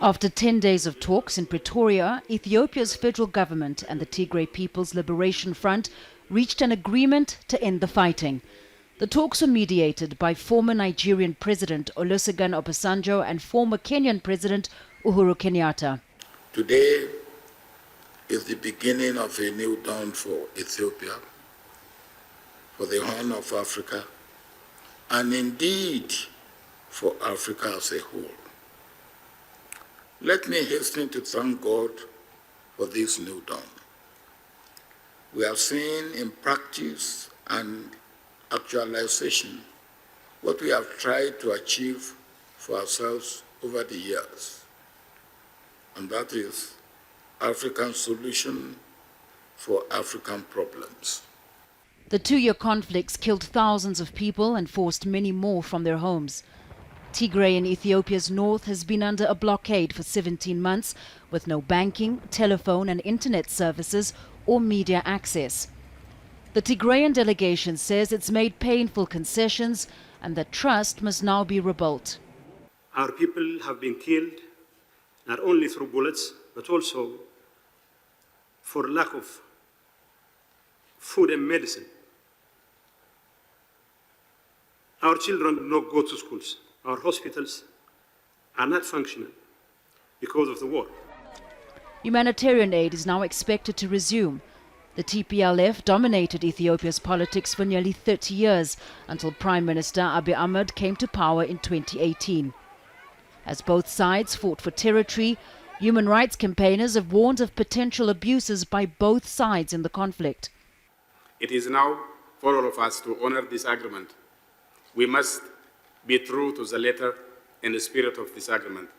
After 10 days of talks in Pretoria, Ethiopia's federal government and the Tigray People's Liberation Front reached an agreement to end the fighting. The talks were mediated by former Nigerian President Olusegun Obasanjo and former Kenyan President Uhuru Kenyatta. Today is the beginning of a new dawn for Ethiopia, for the Horn of Africa, and indeed for Africa as a whole. Let me hasten to thank God for this new dawn. We have seen in practice and actualization what we have tried to achieve for ourselves over the years, and that is African solution for African problems. The two-year conflicts killed thousands of people and forced many more from their homes. Tigray in Ethiopia's north has been under a blockade for 17 months with no banking, telephone and internet services or media access. The Tigrayan delegation says it's made painful concessions and that trust must now be rebuilt. Our people have been killed not only through bullets but also for lack of food and medicine. Our children do not go to schools. Our hospitals are not functional because of the war. Humanitarian aid is now expected to resume. The TPLF dominated Ethiopia's politics for nearly 30 years until Prime Minister Abiy Ahmed came to power in 2018. As both sides fought for territory, human rights campaigners have warned of potential abuses by both sides in the conflict. It is now for all of us to honor this agreement. We must be true to the letter and the spirit of this agreement.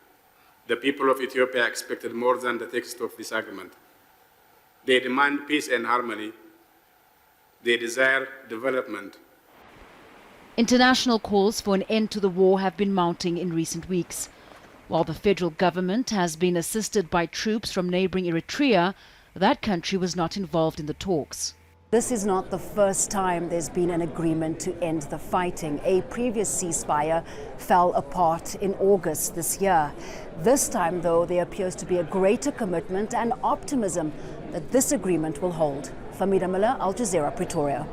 The people of Ethiopia expected more than the text of this agreement. They demand peace and harmony. They desire development. International calls for an end to the war have been mounting in recent weeks. While the federal government has been assisted by troops from neighboring Eritrea, that country was not involved in the talks. This is not the first time there's been an agreement to end the fighting. A previous ceasefire fell apart in August this year. This time, though, there appears to be a greater commitment and optimism that this agreement will hold. Fahmida, Al Jazeera, Pretoria.